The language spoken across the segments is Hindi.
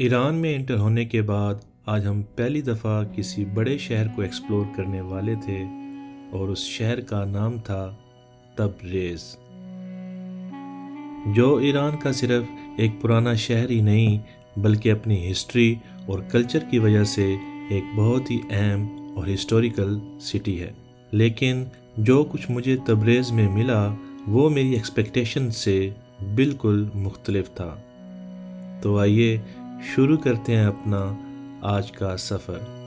ईरान में इंटर होने के बाद आज हम पहली दफ़ा किसी बड़े शहर को एक्सप्लोर करने वाले थे और उस शहर का नाम था तबरेज़, जो ईरान का सिर्फ एक पुराना शहर ही नहीं बल्कि अपनी हिस्ट्री और कल्चर की वजह से एक बहुत ही अहम और हिस्टोरिकल सिटी है। लेकिन जो कुछ मुझे तबरेज़ में मिला वो मेरी एक्सपेक्टेशन से बिल्कुल मुख्तलिफ था। तो आइए शुरू करते हैं अपना आज का सफ़र।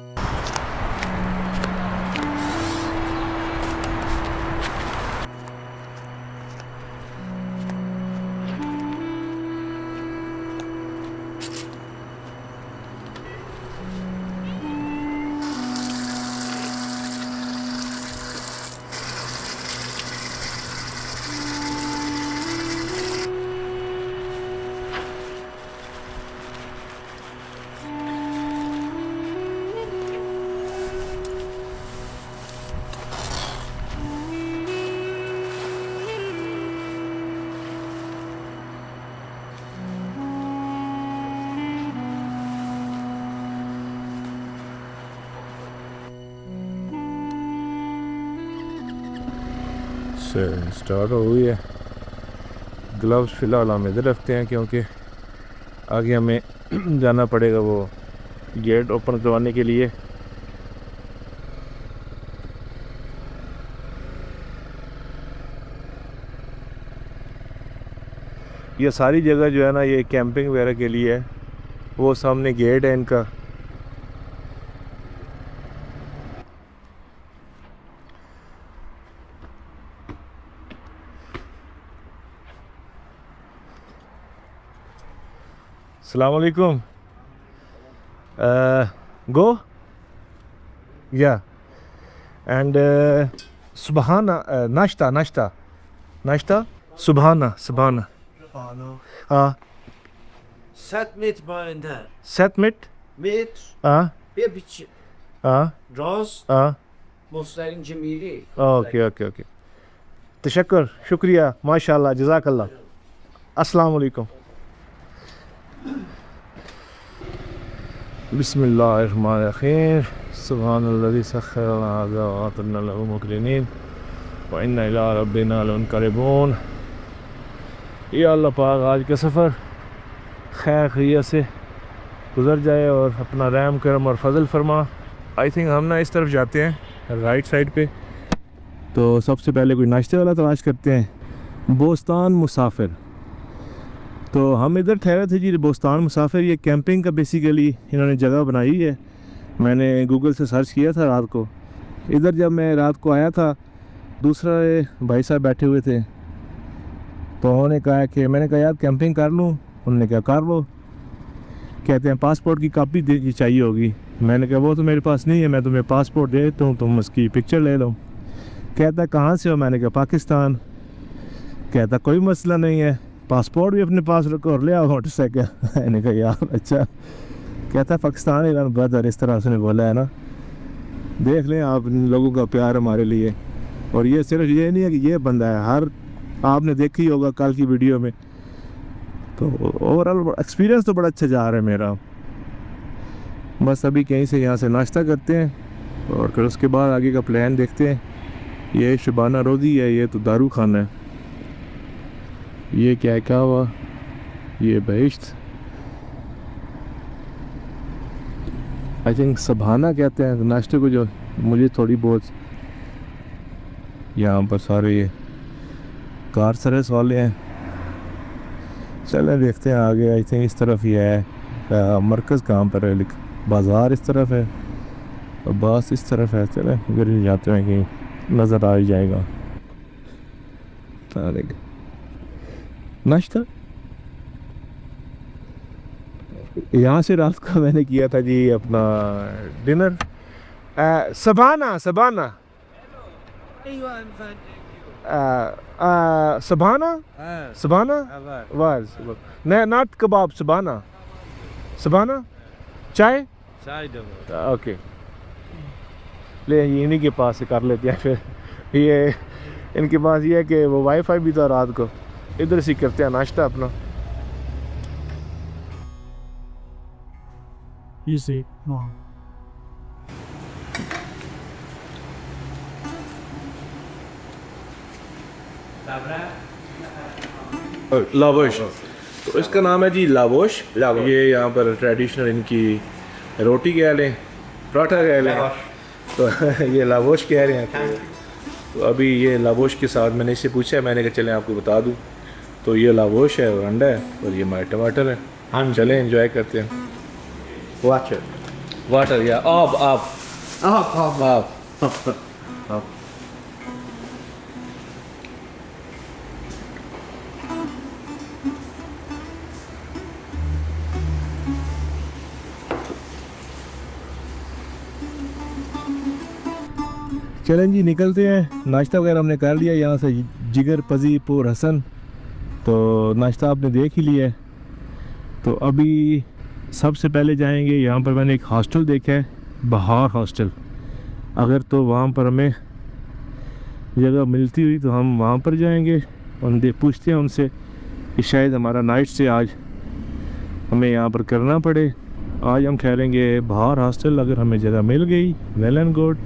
स्टार्ट हो गई है। ग्लव्स फ़िलहाल हम इधर रखते हैं क्योंकि आगे हमें जाना पड़ेगा वो गेट ओपन करवाने के लिए। ये सारी जगह जो है ना ये कैंपिंग वगैरह के लिए है। वो सामने गेट है इनका। अस्सलाम वालेकुम। Go? Yeah. And Subhana, Nashta? Subhana. Ano. Set Set bende. mit? Mit bir biçim. Roz Muslimin cemili. Okay. तशक्कर, शुक्रिया, माशाल्लाह, जज़ाकल्लाह। अस्सलाम वालेकुम। बिस्मिल्लाहिर्रहमानिर्रहीम। सुब्हानल्लज़ी सख्खर लना हाज़ा व अतना लहू मुक़रिनीन व इन्ना इला रब्बिना लमुनक़लिबून। या अल्लाह पाक आज का सफ़र खैर खैरियत से गुज़र जाए और अपना रहम करम और फजल फरमा। आई थिंक हम ना इस तरफ जाते हैं राइट साइड पे। तो सबसे पहले कोई नाश्ते वाला तलाश करते हैं। बोस्तान मुसाफिर। तो हम इधर ठहरे थे जी, बोस्तान मुसाफिर। ये कैंपिंग का बेसिकली इन्होंने जगह बनाई है। मैंने गूगल से सर्च किया था रात को। इधर जब मैं रात को आया था दूसरा भाई साहब बैठे हुए थे तो उन्होंने कहा कि मैंने कहा यार कैंपिंग कर लूँ। उन्होंने कहा कर लो। कहते हैं पासपोर्ट की कापी चाहिए होगी। मैंने कहा वो तो मेरे पास नहीं है, मैं तुम्हें पासपोर्ट दे देता हूँ, तुम उसकी पिक्चर ले लो। कहता कहाँ से हो? मैंने कहा पाकिस्तान। कहता कोई मसला नहीं है, पासपोर्ट भी अपने पास रखो और ले आओ मोटरसाइकिल। मैंने कहा यार अच्छा। कहता पाकिस्तान ईरान ब्रदर, इस तरह से बोला है ना। देख लें आप लोगों का प्यार हमारे लिए। और ये सिर्फ ये नहीं है कि ये बंदा है, हर आपने देखी होगा कल की वीडियो में। तो ओवरऑल एक्सपीरियंस तो बड़ा अच्छा जा रहा है मेरा। बस अभी कहीं से यहाँ से नाश्ता करते हैं और फिर उसके बाद आगे का प्लान देखते हैं। ये शबाना रोज़ी है, ये तो दारू खाना है। ये क्या हुआ? ये बहिश्त आई थिंक सभाना कहते हैं नाश्ते को, जो मुझे थोड़ी बहुत यहाँ पर सारे ये कार सर्विस वाले हैं। चलें देखते हैं आगे। आई थिंक इस तरफ ही है मरकज़। कहाँ पर है? बाज़ार इस तरफ है और बस इस तरफ है। चलें अगर जाते हैं कि नज़र आ ही जाएगा। नाश्ता यहाँ से रात का मैंने किया था जी अपना डिनर। सबाना Eyvah सबाना evet. Was not kebab. सबाना चाय। Çay da var. ओके ले इन्हीं के पास से कर लेते हैं फिर। ये इनके पास ये है कि वो वाईफाई भी था रात को। इधर से करते हैं नाश्ता अपना। easy. लावोश, तो इसका नाम है जी लावोश। ये यहाँ पर ट्रेडिशनल इनकी रोटी कह लें, पराठा कह लें, तो ये लावोश कह रहे हैं। तो अभी ये लावोश के साथ मैंने इससे पूछा है, मैंने कहा चलें आपको बता दूं, तो ये लावोश है और अंडा है और ये हमारे टमाटर है। हम चलें एंजॉय करते हैं। वाटर या आप चलें जी, निकलते हैं। नाश्ता वगैरह हमने कर लिया यहाँ से, जिगर पजी पुर हसन, तो नाश्ता आपने देख ही लिया है। तो अभी सबसे पहले जाएंगे, यहाँ पर मैंने एक हॉस्टल देखा है, बहार हॉस्टल। अगर तो वहाँ पर हमें जगह मिलती हुई तो हम वहाँ पर जाएंगे और पूछते हैं उनसे कि शायद हमारा नाइट से आज हमें यहाँ पर करना पड़े। आज हम ठहरेंगे बहार हॉस्टल। अगर हमें जगह मिल गई वेल एंड गुड,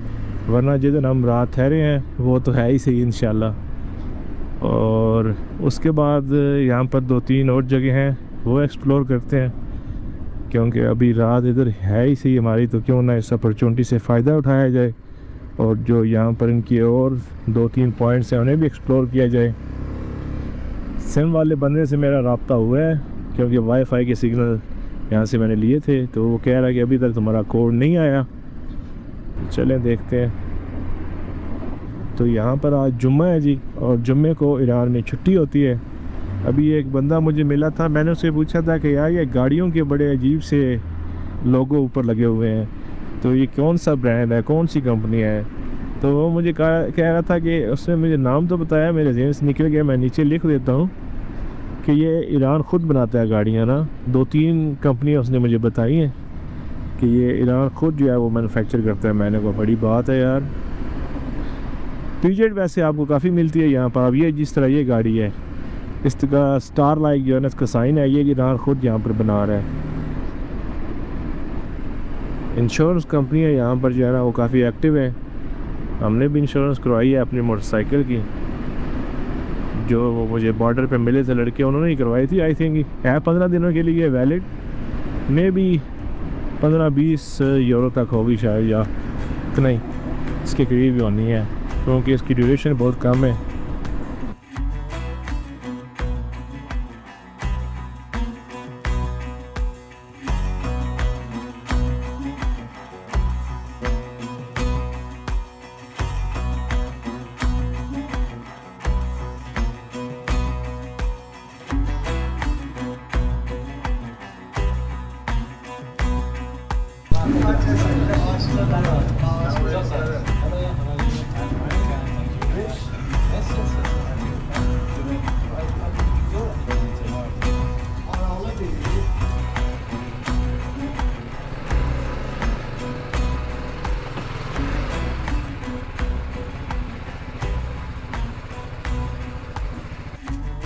वरना जिधर हम रात ठहरे हैं वो तो है ही सही इंशाल्लाह। और उसके बाद यहाँ पर 2-3 और जगह हैं, वो एक्सप्लोर करते हैं, क्योंकि अभी रात इधर है ही सही हमारी, तो क्यों ना इस अपॉर्चुनिटी से फ़ायदा उठाया जाए और जो यहाँ पर इनकी और 2-3 पॉइंट्स हैं उन्हें भी एक्सप्लोर किया जाए। सिम वाले बंदे से मेरा रब्ता हुआ है, क्योंकि वाईफाई के सिग्नल यहाँ से मैंने लिए थे, तो वो कह रहा है कि अभी तक तुम्हारा कोड नहीं आया। चलें देखते हैं। तो यहाँ पर आज जुम्मा है जी, और जुम्मे को ईरान में छुट्टी होती है। अभी एक बंदा मुझे मिला था, मैंने उससे पूछा था कि यार ये गाड़ियों के बड़े अजीब से लोगो ऊपर लगे हुए हैं, तो ये कौन सा ब्रांड है, कौन सी कंपनी है? तो वो मुझे कह रहा था कि उसने मुझे नाम तो बताया, मेरे ज़हन से निकल गया, मैं नीचे लिख देता हूँ कि ये ईरान ख़ुद बनाता है गाड़ियाँ ना। 2-3 कंपनियाँ उसने मुझे बताई हैं कि ये ईरान ख़ुद जो है वो मैन्युफैक्चर करता है। मैंने कहा बड़ी बात है यार। पीजेड वैसे आपको काफ़ी मिलती है यहाँ पर। अब ये जिस तरह ये गाड़ी है, इसका स्टार लाइक जो है ना, इसका साइन है, ये ईरान ख़ुद यहाँ पर बना रहा है। इंश्योरेंस कंपनियाँ यहाँ पर जो है ना वो काफ़ी एक्टिव है। हमने भी इंश्योरेंस करवाई है अपनी मोटरसाइकिल की, जो वो मुझे बॉर्डर पे मिले थे लड़के, उन्होंने ही करवाई थी। आई थिंक है 15 दिनों के लिए वैलिड, मे भी 15-20 यूरो तक होगी शायद, या इतना ही इसके करीब भी होनी है, क्योंकि इसकी ड्यूरेशन बहुत कम है।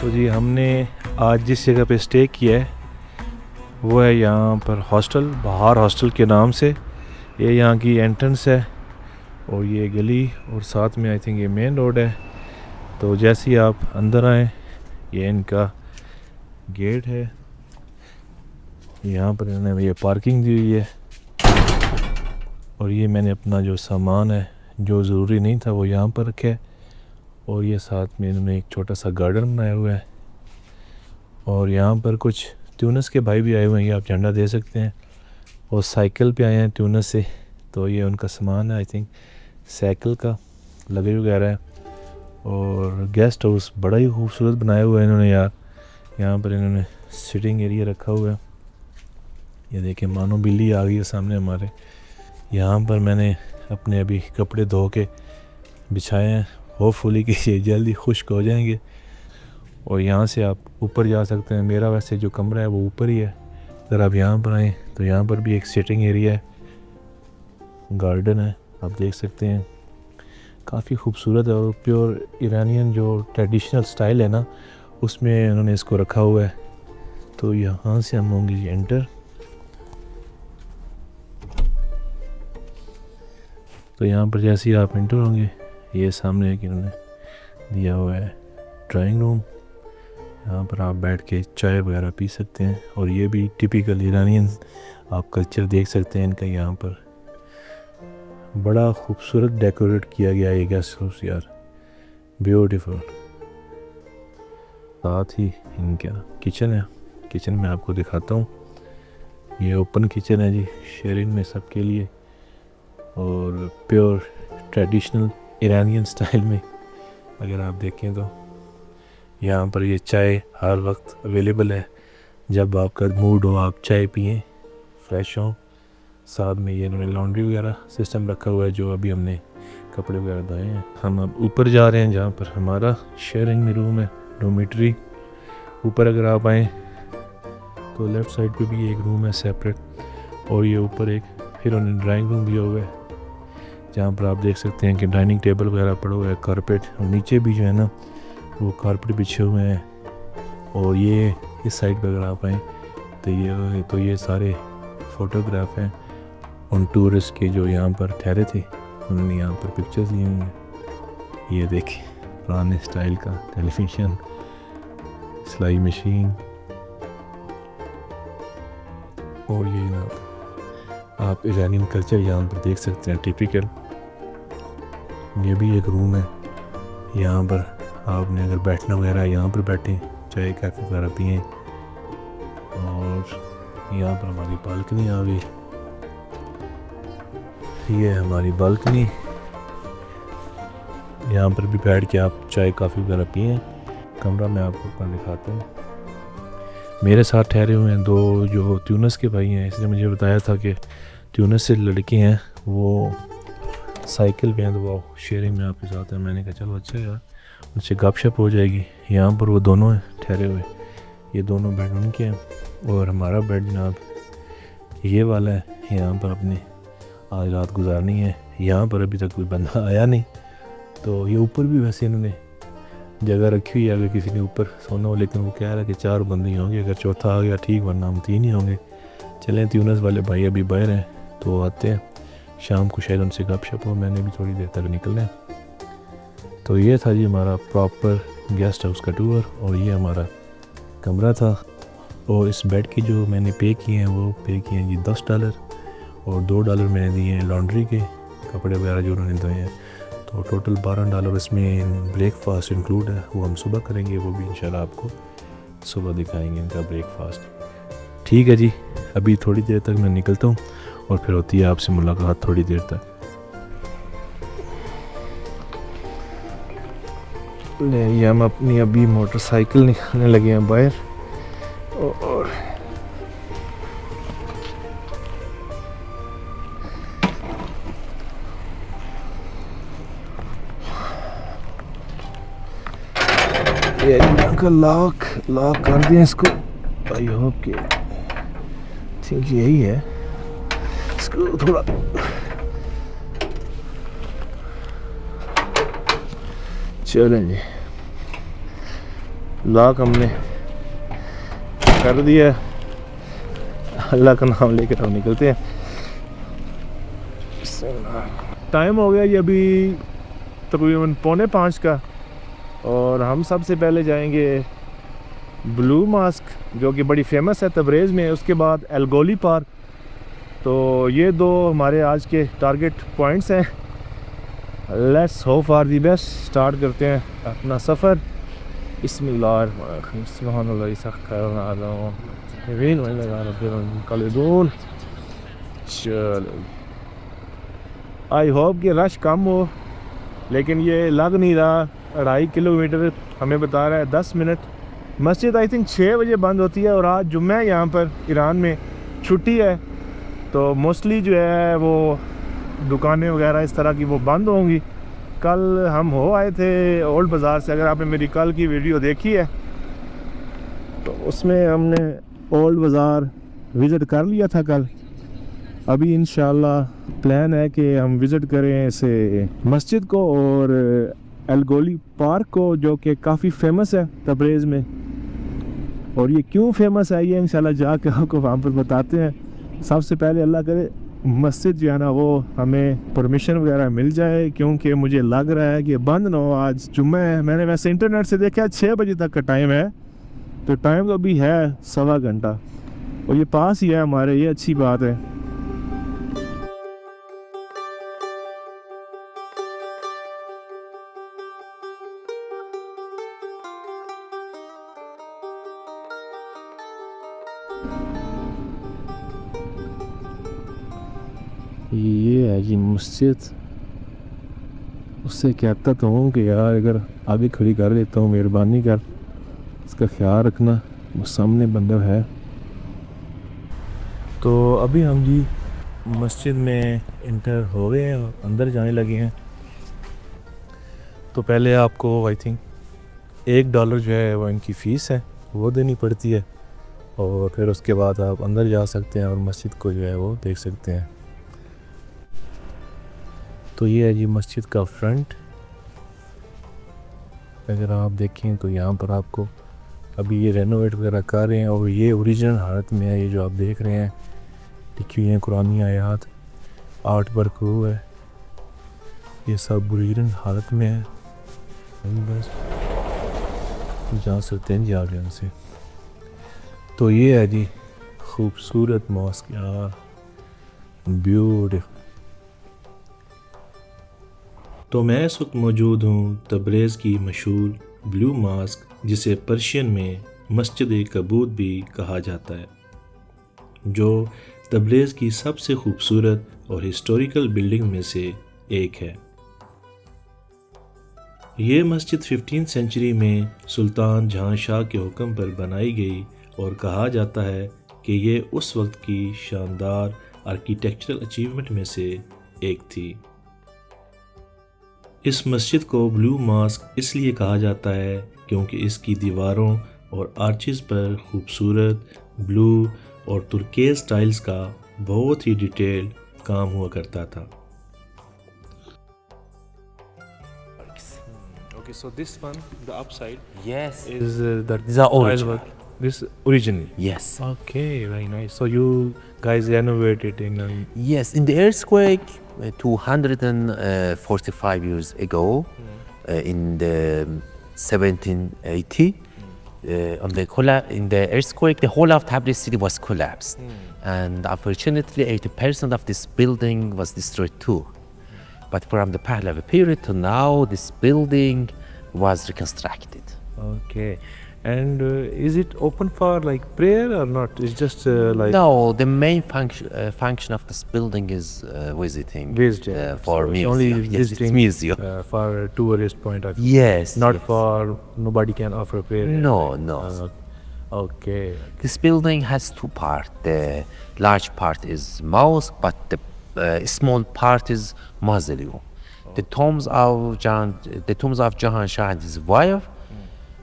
तो जी हमने आज जिस जगह पे स्टे किया है वो है यहाँ पर हॉस्टल, बहार हॉस्टल के नाम से। ये यहाँ की एंट्रेंस है और ये गली, और साथ में आई थिंक ये मेन रोड है। तो जैसे ही आप अंदर आएँ, ये इनका गेट है। यहाँ पर इन्होंने ये पार्किंग दी हुई है, और ये मैंने अपना जो सामान है जो ज़रूरी नहीं था वो यहाँ पर रखा है। और ये साथ में इन्होंने एक छोटा सा गार्डन बनाया हुआ है, और यहाँ पर कुछ ट्यूनिस के भाई भी आए हुए हैं, ये आप झंडा दे सकते हैं। और साइकिल पे आए हैं ट्यूनिस से, तो ये उनका सामान है आई थिंक साइकिल का लगेज वगैरह है। और गेस्ट हाउस बड़ा ही खूबसूरत बनाया हुआ है इन्होंने यार। यहाँ पर इन्होंने सिटिंग एरिया रखा हुआ है। ये देखें, मानो बिल्ली आ गई है सामने हमारे। यहाँ पर मैंने अपने अभी कपड़े धो के बिछाए हैं, होपफुली कि ये जल्दी खुश्क हो जाएंगे। और यहाँ से आप ऊपर जा सकते हैं। मेरा वैसे जो कमरा है वो ऊपर ही है। अगर आप यहाँ पर आएँ तो यहाँ पर भी एक सिटिंग एरिया है, गार्डन है, आप देख सकते हैं। काफ़ी खूबसूरत है और प्योर ईरानियन जो ट्रेडिशनल स्टाइल है ना, उसमें उन्होंने इसको रखा हुआ है। तो यहाँ से हम होंगे एंटर। तो यहाँ पर जैसे ही आप इंटर होंगे, ये सामने एक इन्होंने दिया हुआ है ड्राइंग रूम। यहाँ पर आप बैठ के चाय वगैरह पी सकते हैं। और ये भी टिपिकल ईरानियन आप कल्चर देख सकते हैं इनका। यहाँ पर बड़ा खूबसूरत डेकोरेट किया गया ये गेस्ट हाउस यार, ब्यूटीफुल। साथ ही इनका किचन है, किचन में आपको दिखाता हूँ। ये ओपन किचन है जी, शेयरिंग में सबके लिए, और प्योर ट्रेडिशनल ईरानियन स्टाइल में अगर आप देखें तो। यहाँ पर ये चाय हर वक्त अवेलेबल है, जब आपका मूड हो आप चाय पिएं, फ्रेश हों। साथ में ये इन्होंने लॉन्ड्री वगैरह सिस्टम रखा हुआ है, जो अभी हमने कपड़े वगैरह धोए हैं। हम अब ऊपर जा रहे हैं, जहाँ पर हमारा शेयरिंग में रूम है, डोमेट्री। ऊपर अगर आप आएँ तो लेफ़्ट साइड पे भी एक रूम है सेपरेट, और ये ऊपर एक फिर उन्होंने ड्राइंग रूम दिया हुआ है, जहाँ पर आप देख सकते हैं कि डाइनिंग टेबल वगैरह पड़ा हुआ है, कारपेट, और नीचे भी जो है ना वो कारपेट बिछे हुए हैं। और ये इस साइड पर अगर आप आएँ तो ये सारे फ़ोटोग्राफ हैं उन टूरिस्ट के जो यहाँ पर ठहरे थे, उन्होंने यहाँ पर पिक्चर्स ली हुई हैं। ये देखिए पुराने स्टाइल का टेलीविज़न, सिलाई मशीन, और ये ना आप ईरानियन कल्चर यहाँ पर देख सकते हैं टिपिकल। ये भी एक रूम है, यहाँ पर आपने अगर बैठना वगैरह यहाँ पर बैठें, चाय कैफ़े वगैरह पिएँ। और यहाँ पर हमारी बालकनी आ गई, ये हमारी बालकनी। यहाँ पर भी बैठ के आप चाय काफ़ी वगैरह पिएँ। कमरा मैं आपको ऊपर दिखाता हूँ। मेरे साथ ठहरे हुए हैं दो जो ट्यूनिस के भाई हैं। इसने मुझे बताया था कि ट्यूनिस से लड़के हैं, वो साइकिल पे हैं, तो वो शेयरिंग में आपके साथ है। मैंने कहा चलो अच्छा यार, उनसे गपशप हो जाएगी। यहाँ पर वो दोनों हैं ठहरे हुए, ये दोनों बेड उनके हैं, और हमारा बेड जनाब ये वाला है। यहाँ पर अपने आज रात गुजारनी है। यहाँ पर अभी तक कोई बंदा आया नहीं, तो ये ऊपर भी वैसे इन्होंने जगह रखी हुई है अगर किसी ने ऊपर सोना हो, लेकिन वो कह रहा है कि 4 बंदे ही होंगे, अगर चौथा आ गया ठीक, वरना हम 3 ही होंगे। चलें, ट्यूनिस वाले भाई अभी बाहर हैं, तो आते हैं, शाम को शायद उनसे गपशप हो। मैंने भी थोड़ी देर तक निकलना है। तो ये था जी हमारा प्रॉपर गेस्ट हाउस का टूर, और ये हमारा कमरा था। और इस बेड की जो मैंने पे किए हैं वो पे किए हैं जी $10, और $2 मैंने दिए हैं लॉन्ड्री के कपड़े वगैरह जो उन्होंने धोए हैं। तो टोटल $12 इसमें ब्रेकफास्ट इंक्लूड है, वो हम सुबह करेंगे, वो भी इंशाल्लाह आपको सुबह दिखाएंगे इनका ब्रेकफास्ट। ठीक है जी, अभी थोड़ी देर तक मैं निकलता हूँ, और फिर होती है आपसे मुलाकात थोड़ी देर तक। ये हम अपनी अभी मोटरसाइकिल निकालने लगे हैं बाहर, और ये का लॉक कर दिया इसको। आई होप कि थिंक यही है, इसको थोड़ा चलें जी, लॉक हमने कर दिया। अल्लाह का नाम लेकर हम निकलते हैं। टाइम हो गया ये अभी तकरीबन 4:45 का, और हम सबसे पहले जाएंगे ब्लू मॉस्क जो कि बड़ी फेमस है तब्रेज़ में, उसके बाद अलगोली पार्क। तो ये 2 हमारे आज के टारगेट पॉइंट्स हैं। Let's hope for the best, start करते हैं अपना सफ़र। चलो, आई होप कि रश कम हो, लेकिन ये लग नहीं रहा। 2.5 किलोमीटर हमें बता रहा है 10 मिनट। मस्जिद आई थिंक 6 बजे बंद होती है, और आज जुम्मा है, यहाँ पर ईरान में छुट्टी है, तो मोस्टली जो है वो दुकानें वगैरह इस तरह की वो बंद होंगी। कल हम हो आए थे ओल्ड बाज़ार से, अगर आपने मेरी कल की वीडियो देखी है तो उसमें हमने ओल्ड बाज़ार विज़िट कर लिया था कल। अभी इंशाल्लाह प्लान है कि हम विज़िट करें इसे मस्जिद को और अलगोली पार्क को, जो कि काफ़ी फेमस है तब्रेज़ में। और ये क्यों फेमस है ये इंशाल्लाह जाके आपको वहाँ पर बताते हैं। सबसे पहले अल्लाह करे मस्जिद जो है ना वो हमें परमिशन वगैरह मिल जाए, क्योंकि मुझे लग रहा है कि बंद ना हो। आज जुम्मा है, मैंने वैसे इंटरनेट से देखा 6 बजे तक का टाइम है, तो टाइम तो अभी है 1.25 घंटा, और ये पास ही है हमारे, ये अच्छी बात है। ये है जी मस्जिद। उससे कहता तो हूँ कि यार अगर आगे खड़ी कर लेता हूँ, मेहरबानी कर, इसका ख्याल रखना, वो सामने बंदा है। तो अभी हम जी मस्जिद में इंटर हो गए हैं और अंदर जाने लगे हैं। तो पहले आपको आई थिंक $1 जो है वो इनकी फ़ीस है, वो देनी पड़ती है, और फिर उसके बाद आप अंदर जा सकते हैं और मस्जिद को जो है वो देख सकते हैं। तो ये है जी मस्जिद का फ्रंट। अगर आप देखें तो यहाँ पर आपको अभी ये रेनोवेट वगैरह कर रहे हैं, और ये ओरिजिनल हालत में है। ये जो आप देख रहे हैं लिखी हुई हैं कुरानी आयात, आर्ट वर्क हुआ है, ये सब ओरिजिनल हालत में है। बस जा सकते हैं जी आगे उनसे। तो ये है जी खूबसूरत मॉस्क यार, ब्यूटीफुल। तो मैं इस वक्त मौजूद हूँ तब्रेज़ की मशहूर ब्लू मॉस्क, जिसे पर्शियन में मस्जिद कबूत भी कहा जाता है, जो तब्रेज़ की सबसे खूबसूरत और हिस्टोरिकल बिल्डिंग में से एक है। ये मस्जिद 15वीं सेंचुरी में सुल्तान जहां शाह के हुक्म पर बनाई गई, और कहा जाता है कि ये उस वक्त की शानदार आर्किटेक्चरल अचीवमेंट में से एक थी। इस मस्जिद को ब्लू मॉस्क इसलिए कहा जाता है क्योंकि इसकी दीवारों और आर्चेस पर खूबसूरत ब्लू और तुर्केज स्टाइल्स का बहुत ही डिटेल काम हुआ करता था। Okay, so this one, the upside, Yes. is the These are tile original. work. This original. Yes. Okay, very nice. So you guys renovated in Yes. In the earthquake 245 years ago, in the 1780, in the earthquake, the whole of Tabriz city was collapsed, and unfortunately, 80% of this building was destroyed too. But from the Pahlavi period to now, this building was reconstructed. Okay, and is it open for like prayer or not? It's just like No, the main function of this building is visiting. Visiting. For So it's museum. only Yes, it's visiting, museum. for a tourist point of view. Yes. Not yes. for nobody can offer prayer. No, no. Okay. This building has two parts. The large part is mosque, but the small part is mausoleum. The tombs of Jahan Shah and his wife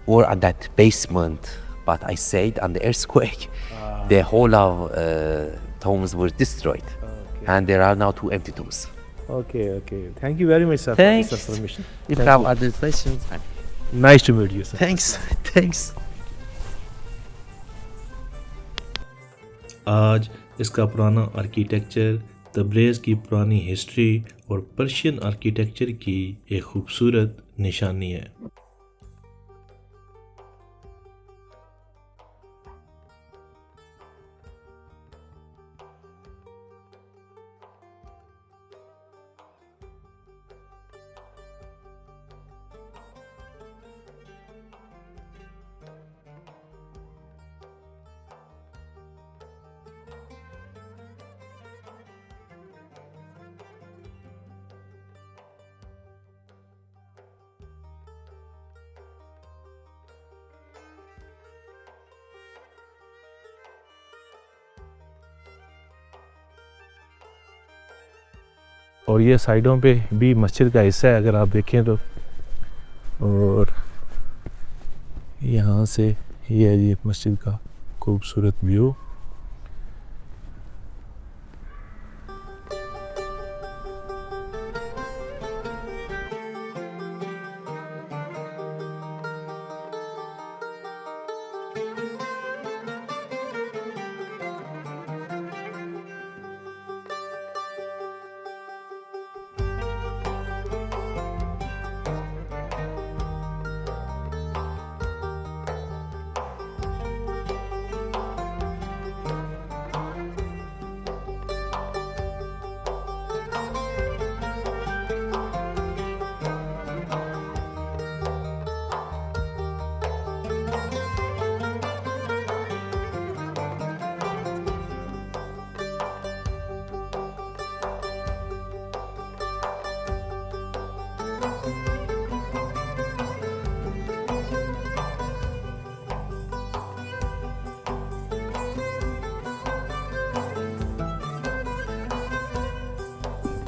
were on that basement. But I said on the earthquake, the whole of tombs were destroyed, and there are now 2 empty tombs. Okay. Thank you very much, sir, Thanks. for this information. If Thank you have you. other questions, Nice to meet you, sir. thanks. Thanks. आज इसका पुराना आर्किटेक्चर, तब्रेज़ की पुरानी हिस्ट्री और पर्शियन आर्किटेक्चर की एक खूबसूरत निशानी है। और ये साइडों पे भी मस्जिद का हिस्सा है, अगर आप देखें तो। और यहाँ से ये है जी मस्जिद का खूबसूरत व्यू।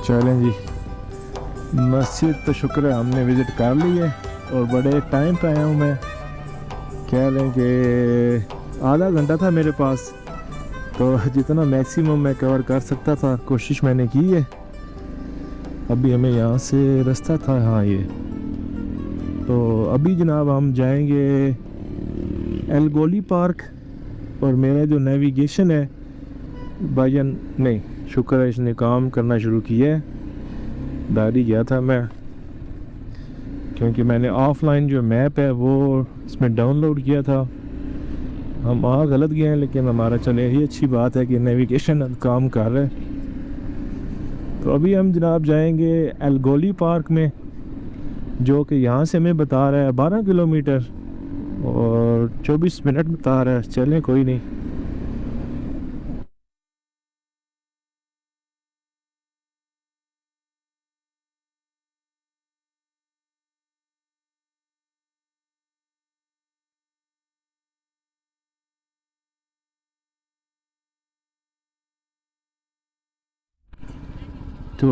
चलें जी, मस्जिद तो शुक्र है हमने विज़िट कर ली है और बड़े टाइम पे आया हूँ मैं। कह रहे हैं कि आधा घंटा था मेरे पास, तो जितना मैक्सिमम मैं कवर कर सकता था कोशिश मैंने की है। अभी हमें यहाँ से रास्ता था, हाँ ये, तो अभी जनाब हम जाएंगे एलगोली पार्क। और मेरा जो नेविगेशन है भाईजान, नहीं शुक्र है इसने काम करना शुरू किया है। दारी गया था मैं, क्योंकि मैंने ऑफलाइन जो मैप है वो इसमें डाउनलोड किया था। हम गलत गए हैं, लेकिन हमारा चले यही अच्छी बात है कि नेविगेशन अब काम कर रहा है। तो अभी हम जनाब जाएंगे एलगोली पार्क में, जो कि यहाँ से हमें बता रहा है 12 किलोमीटर और 24 मिनट बता रहा है। चलें कोई नहीं। तो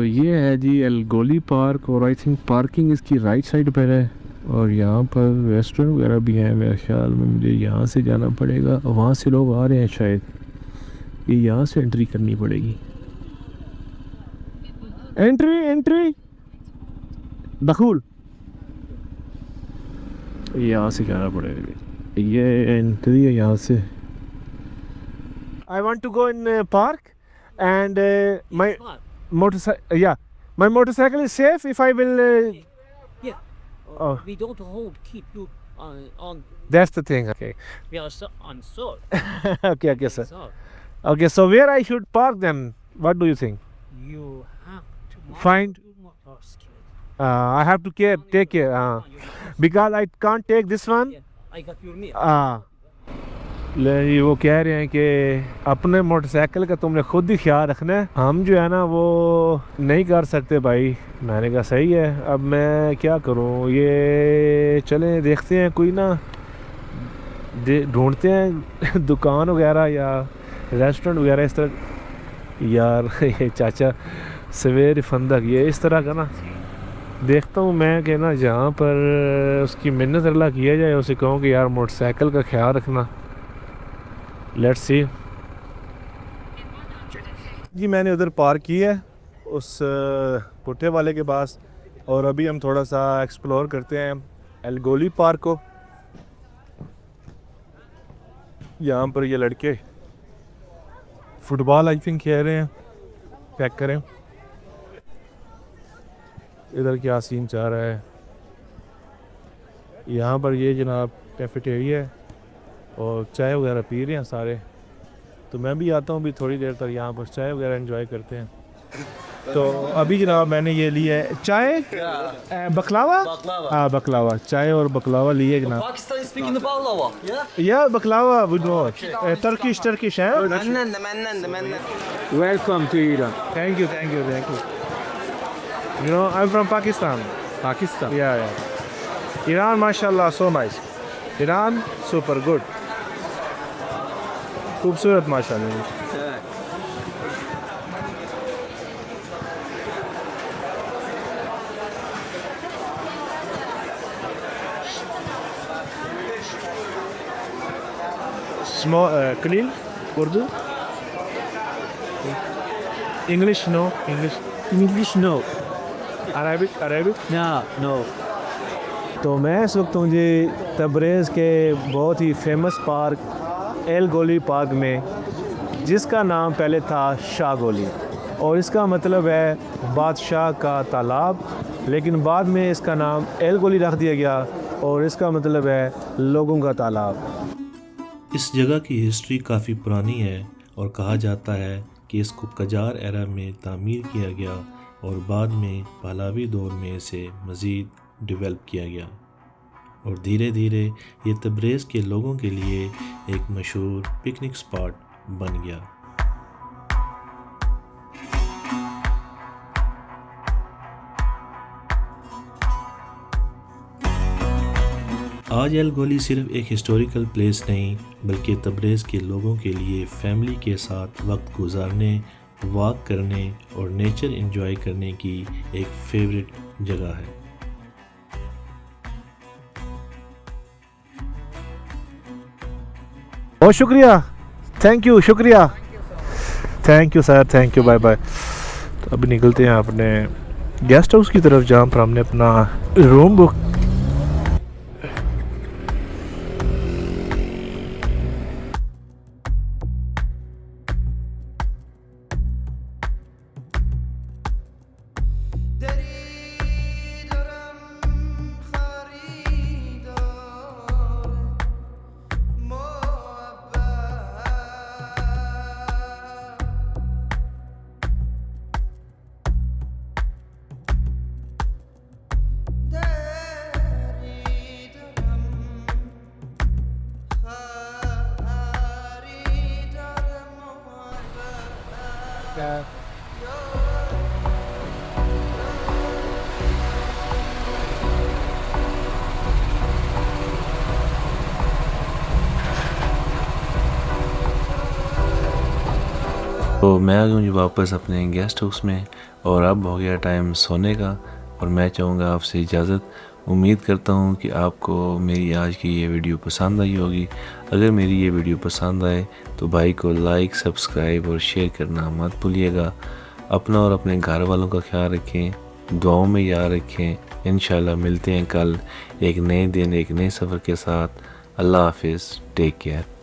ये है जी एलगोली पार्क, और आई थिंक पार्किंग इसकी राइट साइड पर है। और यहाँ पर रेस्टोरेंट वगैरह भी हैं। मेरे ख्याल में मुझे यहाँ से जाना पड़ेगा, वहाँ से लोग आ रहे हैं शायद, ये यहाँ से एंट्री करनी पड़ेगी। एंट्री एंट्री दखूल, यहाँ से जाना पड़ेगा। ये एंट्री है यहाँ से। I want to go in park and my motorcycle, yeah, my motorcycle is safe if I will Yeah. Oh. We don't hold keep you on. That's the thing. Okay. We are on soil. Okay sir. So Okay, so where I should park then? What do you think? you have to Find- your motorcycle. I have to take care because I can't take this one. Yeah, I got your mail. ले जी, वो कह रहे हैं कि अपने मोटरसाइकिल का तुमने खुद ही ख्याल रखना है, हम जो है ना वो नहीं कर सकते भाई। मैंने कहा सही है, अब मैं क्या करूं, ये चलें देखते हैं कोई ना ढूंढते हैं दुकान वगैरह या रेस्टोरेंट वगैरह इस तरह। यार ये चाचा सवेर फंदक, ये इस तरह का ना देखता हूँ मैं कि ना जहाँ पर उसकी मिन्नत अल्लाह किया जाए, उसे कहूँ कि यार मोटरसाइकिल का ख्याल रखना। लेट्स सी जी, मैंने उधर पार्क की है उस पुट्ठे वाले के पास, और अभी हम थोड़ा सा एक्सप्लोर करते हैं एलगोली पार्क को। यहाँ पर ये लड़के फुटबॉल आई थिंक खेल रहे हैं, पैक करें। इधर क्या सीन चल रहा है, यहाँ पर ये जनाब कैफेटेरिया है और चाय वगैरह पी रहे हैं सारे। तो मैं भी आता हूँ भी थोड़ी देर तक, यहाँ पर चाय वगैरह एंजॉय करते हैं। तो अभी जनाब मैंने ये लिया है चाय, बकलावा, हाँ बकलावा, चाय और बकलावा लिए जनाब। Pakistan is speaking the baklava. Yeah. या बकलावा वुड नो, टर्किश है। Welcome to Iran. Thank you thank you thank you. You know, I'm from Pakistan. Pakistan. Yeah. Iran, mashallah, so nice. Iran, super good. खूबसूरत माशाल्लाह। कलील Urdu, English no, English no. Arabic. No. तो मैं इस वक्त हूँ जी तबरेज़ के बहुत ही फेमस पार्क एल गोली पार्क में, जिसका नाम पहले था शाह गोली, और इसका मतलब है बादशाह का तालाब, लेकिन बाद में इसका नाम एल गोली रख दिया गया और इसका मतलब है लोगों का तालाब। इस जगह की हिस्ट्री काफ़ी पुरानी है और कहा जाता है कि इसको कजार एरा में तामीर किया गया और बाद में पहलवी दौर में इसे मज़ीद डेवलप किया गया और धीरे धीरे ये तबरेज़ के लोगों के लिए एक मशहूर पिकनिक स्पॉट बन गया। आज एल गोली सिर्फ एक हिस्टोरिकल प्लेस नहीं, बल्कि तबरेज़ के लोगों के लिए फैमिली के साथ वक्त गुजारने वॉक करने और नेचर एंजॉय करने की एक फेवरेट जगह है। बहुत शुक्रिया, थैंक यू, शुक्रिया, thank you sir, thank you, bye bye. तो अभी निकलते हैं अपने गेस्ट हाउस की तरफ जहाँ पर हमने अपना रूम बुक। तो मैं आ गया हूँ वापस अपने गेस्ट हाउस में और अब हो गया टाइम सोने का और मैं चाहूँगा आपसे इजाज़त। उम्मीद करता हूँ कि आपको मेरी आज की ये वीडियो पसंद आई होगी। अगर मेरी ये वीडियो पसंद आए तो भाई को लाइक, सब्सक्राइब और शेयर करना मत भूलिएगा। अपना और अपने घर वालों का ख्याल रखें, दुआओं में याद रखें। इंशाल्लाह मिलते हैं कल एक नए दिन, एक नए सफ़र के साथ। अल्लाह हाफिज़, टेक केयर।